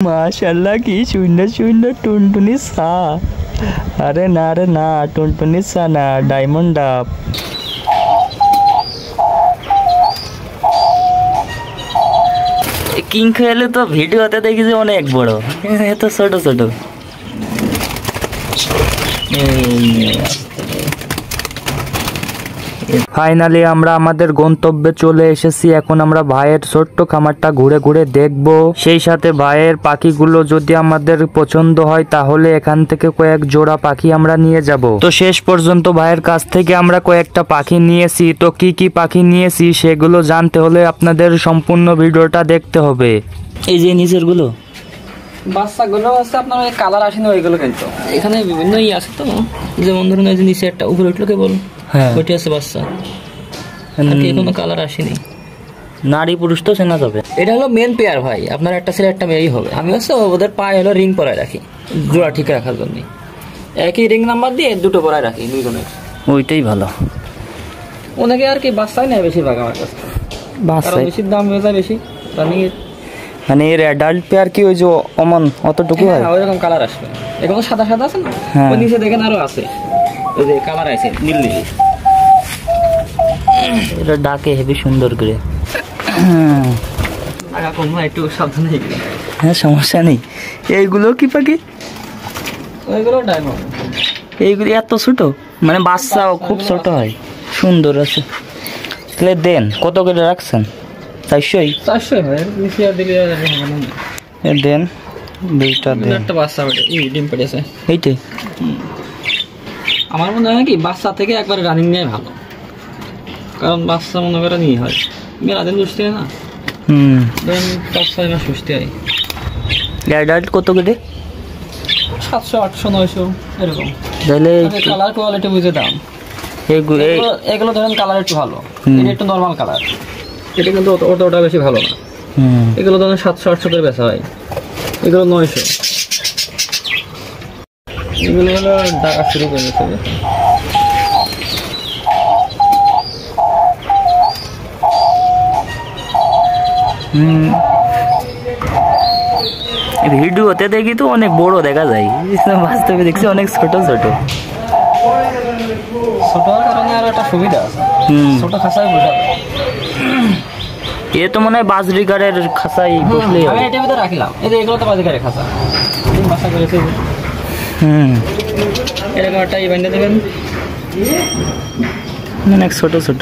माशाल्लाह की सुंदर सुंदर टुनटुनी सा। अरे ना टुनटुनी सा ना डायमंड डाब। किंग खेले तो भिडियो आते देखी যে অনেক বড়, এত ছোট ছোট। ফাইনালি আমরা আমাদের গন্তব্যে চলে এসেছি। এখন আমরা ভাইয়ের ছোট্ট খামারটা ঘুরে ঘুরে দেখব, সেই সাথে ভাইয়ের পাখিগুলো যদি আমাদের পছন্দ হয় তাহলে এখান থেকে কয়েক জোড়া পাখি আমরা নিয়ে যাব। তো শেষ পর্যন্ত ভাইয়ের কাছ থেকে আমরা কয়েকটা পাখি নিয়েছি। তো কি কি পাখি নিয়েছি সেগুলো জানতে হলে আপনাদের সম্পূর্ণ ভিডিওটা দেখতে হবে। এই যে নিচের গুলো বাচ্চাগুলো হচ্ছে আপনার ওই কালার আসেনি ওইগুলো, কিন্তু এখানে বিভিন্ন আছে। তো যেমন ধরুন এই যে নিচে একটা উপরে উঠলো কেবল, হ্যাঁ ওইটি আছে বাচ্চা, কোনো কালার আসেনি। নারী পুরুষ তো চেনা যাবে। এটা হলো মেন পেয়ার ভাই, আপনার একটা ছেলে একটা মেয়েই হবে। আমি হচ্ছে ওদের পায়ে হলো রিং পরায় রাখি জোড়া ঠিক রাখার জন্য। একই রিং নাম্বার দিয়ে দুটো পরায় রাখি দুজনের, ওইটাই ভালো। ওনাকে আর কি বাচ্চাই নেয় বেশিরভাগ আমার কাছে, বাচ্চা বেশি দাম হয়ে যায় বেশি। মানে এর অ্যাডাল্ট পেয়ার কি ওই যে অমন অতটুকু হয়? ওইরকম কালার আসবে, এগুলো সাদা সাদা আছে না, ওই নিচে দেখেন আরো আছে ওই যে কালার আছে নীল নীল। এটা ডাকে হেবি সুন্দর করে। একটু সাবধানে, হ্যাঁ সমস্যা নেই। এইগুলো কি পাখি? ওইগুলো ডায়মন্ড। এইগুলি এত ছোট, মানে বাচ্চাও খুব ছোট হয়, সুন্দর আছে। তাহলে দেন কত করে রাখছেন? 400? 400 হয়, নিচে আর দিলে দেন দুইটা দেন। একটা বাচ্চা ডিম পেড়েছে এইটাই। আমার মনে হয় কি বাচ্চা থেকে একবার রানিং নেয় ভালো, কারণ বাচ্চা মনে করে নিয়ে হয় মেলা দিন সুস্থ হয় না। ধরেন 5-6 মাস সুস্থ হয়। অ্যাডাল্ট কত করে? 700, 800, 900 এরকম। তাহলে কালার কোয়ালিটি বুঝে দাম। এগুলো ধরেন কালার একটু ভালো, এটা একটু নর্মাল কালার, এটা কিন্তু ওটা বেশি ভালো না। এগুলো ধরেন 700-800 করে বেচা হয়, এগুলো 900। এগুলো হলো ডাকা শুরু করে দিতে হবে। ভিডিওতে দেখি তো অনেক বড় দেখা যায়, বাস্তবে দেখছি অনেক ছোট ছোট। ছোট কারণে আর একটা সুবিধা আছে, ছোট খাঁচায় বসা যায়। এ তো মনে হয় বাজরিকারের খাঁচাই বসলেই হবে। আমি এটার ভিতরে রাখলাম, এই যে এগুলো তো বাজরিকারের খাঁচা, বাসা করেছে। এরকম একটা ইভেন্টে দেবেন, অনেক ছোট ছোট।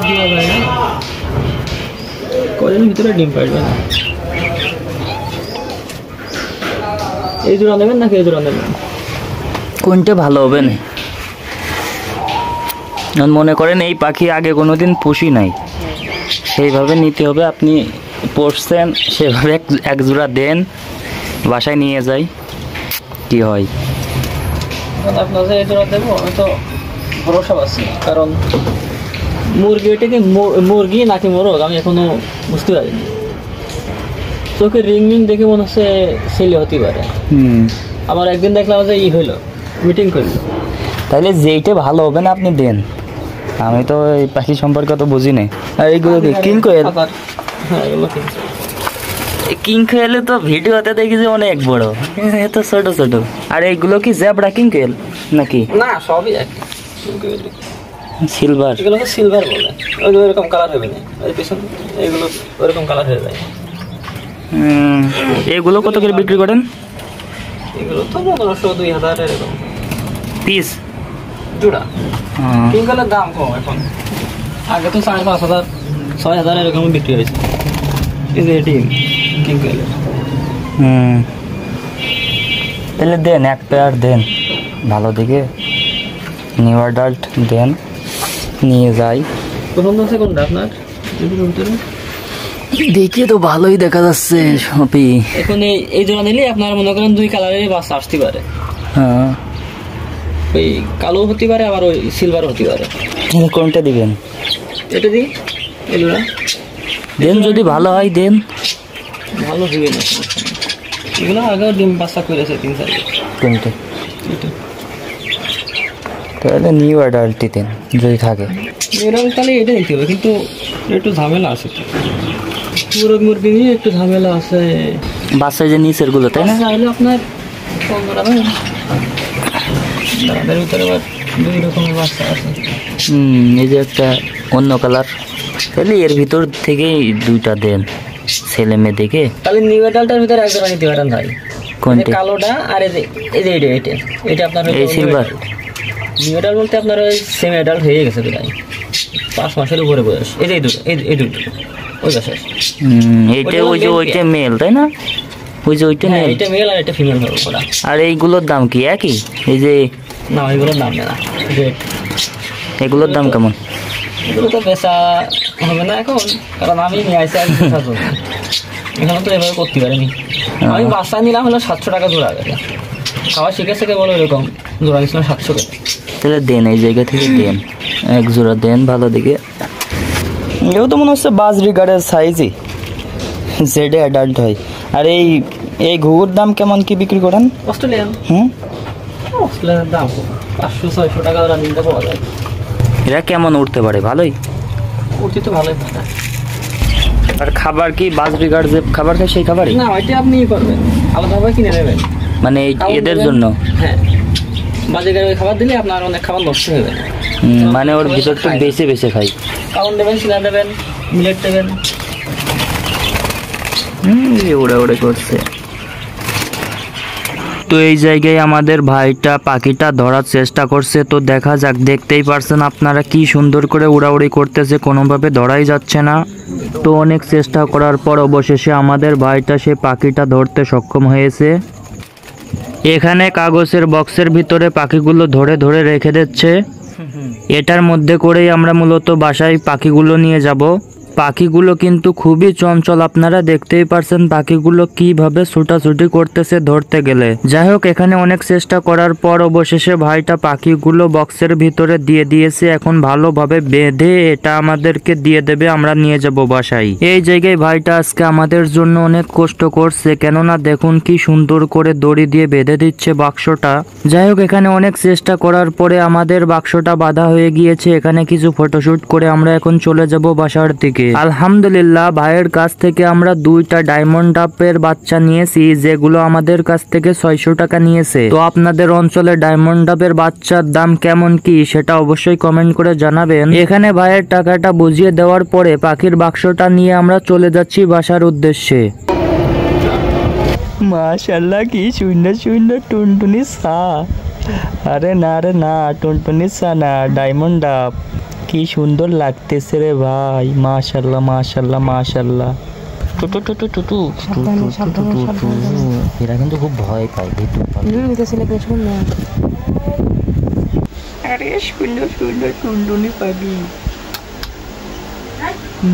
দেওয়া যায় না, কদিনের ভিতরে ডিম পাড়বে না। এই জোড়া নেবেন নাকি এই জোড়া নেবেন? কোনটা ভালো হবে না? মনে করেন এই পাখি আগে কোনোদিন পুষি নাই, সেইভাবে নিতে হবে। আপনি পড়ছেন সেভাবে এক জোড়া দেন, বাসায় নিয়ে যাই, কি হয়। আপনার এই জোড়া দেবো আমি তো ভরসা পাচ্ছি, কারণ মুরগি ওইটা কি মুরগি নাকি মোরগ আমি এখনো বুঝতে পারিনি। চোখে রিং রিং দেখে মনে হচ্ছে ছেলে হতে পারে। আবার একদিন দেখলাম যে হইলো মিটিং করলো। তাহলে যেইটা ভালো হবে না আপনি দেন, আমি তো এই পাখি সম্পর্কে তো বুঝি নাই। আর এইগুলো কিং কোয়েল? হ্যাঁ এগুলো কিং কোয়েল তো ভিডিওতে দেখি যে অনেক বড়, এত ছোট ছোট। আর এইগুলো কি জেব্রা কিং কোয়েল নাকি? না সবই এক সিলভার। এগুলো সিলভার বলে, ওইগুলো এরকম কালার হবে না, ওই পিছন এগুলো ওরকম কালার হয়ে যায়। এগুলো কত করে বিক্রি করেন? এগুলো তো 1500-2000 এরকম পিস জোড়া। কিংকলের দাম কম এখন, আগে তো 5,500-6,000 এরকম বিক্রি হয়েছে। এই যে ডিম কিংকলের। তাহলে দেন এক পেয়ার দেন, ভালো দিকে নিউ অ্যাডাল্ট দেন, নিয়ে যাই। পছন্দ আছে কোনটা আপনার? দেখে তো ভালোই দেখা যাচ্ছে সবই। এখন এই জোড়া নিলে আপনার মনে করেন 2 কালারের বাচ্চা আসতে পারে। হ্যাঁ ওই কালো হতে পারে, আবার ওই সিলভার হতে পারে। কোনটা দিবেন? এটা দিই, এগুলো দেন, যদি ভালো হয় দেন। ভালো দিবে না, এগুলো আগেও ডিম বাচ্চা করেছে 3-4। কোনটা? তাহলে নিউ অ্যাডাল্টই দেন যদি থাকে। এরকম তাহলে এটা দিতে হবে, কিন্তু একটু ঝামেলা আছে, মুরগ মুরগি নিয়ে একটু ঝামেলা আছে। বাচ্চা যে নিচের গুলো তাই না? বাচ্চা হলো আপনার 15 ভাই। তাদের ভিতরে আবার 2 রকমের বাচ্চা আছে। এই যে একটা অন্য কালার, তাহলে এর ভিতর থেকেই 2টা দেন ছেলে মেয়ে দেখে। তাহলে নিউ এডাল্টের ভিতরে এক জোড়া নিতে পারেন ভাই। কোনটা? কালোটা আর এটা আপনার এই সিলভার। নিউ এডাল্ট বলতে আপনার ওই সেমি এডাল্ট হয়ে গেছে প্রায় 5 মাসের উপরে বয়স। এই দুটো, এই দুটো ওই বাসা। এইটা ওই যে ওইটা মেল তাই না? ওই যে ওইটা মেল, এটা মেল আর এটা ফিমেল হবে ওরা। আর এইগুলোর দাম কি একই? এই যে না এগুলোর দাম নেই না, এগুলোর দাম কেমন? এগুলো তো বেচা হবে না এখন, কারণ আমি নিয়ে আসি আর এখানে তো এভাবে করতে পারিনি। আমি বাচ্চা নিলাম হলো 700 টাকা জোড়া গেছে, খাওয়া শিখেছে বলো এরকম জোড়া নিয়েছিলাম 700 টাকা। তাহলে দেন এই জায়গা থেকে দেন, এক জোড়া দেন ভালো দিকে। এও তো মনে হচ্ছে বাজরিগারের সাইজই, জেডে অ্যাডাল্ট হয়। আর এই ঘুঘুর দাম কেমন কি বিক্রি করেন? অস্ট্রেলিয়ান। অস্ট্রেলিয়ানের দাম 500-600 টাকা রানিং পাওয়া যায়। এরা কেমন উঠতে পারে? ভালোই উঠতে তো ভালোই পারে। আর খাবার কি বাজরিগার যে খাবার খায় সেই খাবারই? না ওইটা আপনি করবেন, আলাদাভাবে কিনে নেবেন মানে এদের জন্য। হ্যাঁ, বাজরিগার ওই খাবার দিলে আপনার অনেক খাবার নষ্ট হয়ে যাবে। মানে ওর ভিতর তো বেছে বেছে খাই। কাউন দেবেন, সিলা দেবেন, মিলেট দেবেন। ওড়ে ওড়ে করছে। তো এই জায়গায় আমাদের ভাইটা পাখিটা ধরার চেষ্টা করছে, তো দেখা যাক। দেখতেই পারছেন আপনারা কি সুন্দর করে উড়াউড়ি করতেছে, কোনোভাবে ধরাই যাচ্ছে না। তো অনেক চেষ্টা করার পর অবশেষে আমাদের ভাইটা সে পাখিটা ধরতে সক্ষম হয়েছে। এখানে কাগজের বক্সের ভিতরে পাখিগুলো ধরে ধরে রেখে দিচ্ছে। এটার মধ্যে করেই আমরা মূলত বাসায় পাখিগুলো নিয়ে যাব। পাখিগুলো কিন্তু খুবই চঞ্চল, আপনারা দেখতেই পারছেন পাখিগুলো কিভাবে ছুটাছুটি করতেছে ধরতে গেলে। যাই হোক, এখানে অনেক চেষ্টা করার পর অবশেষে ভাইটা পাখিগুলো বক্সের ভিতরে দিয়ে দিয়েছে। এখন ভালোভাবে বেঁধে এটা আমাদেরকে দিয়ে দেবে, আমরা নিয়ে যাব বাসায়। এই জায়গায় ভাইটা আজকে আমাদের জন্য অনেক কষ্ট করছে, কেননা দেখুন কি সুন্দর করে দড়ি দিয়ে বেঁধে দিচ্ছে বাক্সটা। যাই হোক, এখানে অনেক চেষ্টা করার পরে আমাদের বাক্সটা বাঁধা হয়ে গিয়েছে। এখানে কিছু ফটোশুট করে আমরা এখন চলে যাব বাসার দিকে। আলহামদুলিল্লাহ, ভাইয়ের কাছ থেকে আমরা 2টা ডায়মন্ড ডাবের বাচ্চা নিয়েছি, যেগুলো আমাদের কাছ থেকে 600 টাকা নিয়েছে। তো আপনাদের অঞ্চলে ডায়মন্ড ডাবের বাচ্চার দাম কেমন কি সেটা অবশ্যই কমেন্ট করে জানাবেন। এখানে ভাইয়ের টাকাটা বুঝিয়ে দেওয়ার পরে পাখির বাক্সটা নিয়ে আমরা চলে যাচ্ছি বাসার উদ্দেশ্যে। মাশাআল্লাহ, কি সুন্দর সুন্দর টুনটুনি সা। আরে না টুনটুনি সা না, ডায়মন্ড ডাব। কি সুন্দর লাগতেছে রে ভাই, মাশাআল্লাহ মাশাআল্লাহ মাশাআল্লাহ। এরা কিন্তু খুব ভয় পায়। আরে সুন্দর সুন্দর টুনটুনি পাখি,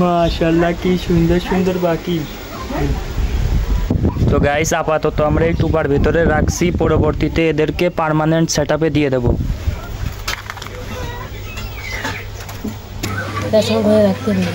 মাশাআল্লাহ কি সুন্দর সুন্দর পাখি। তো গাইস, আপাতত আমরা এই টুপার ভিতরে রাখছি, পরবর্তীতে এদেরকে পার্মানেন্ট সেটআপে দিয়ে দেবো। রাখতে হবে।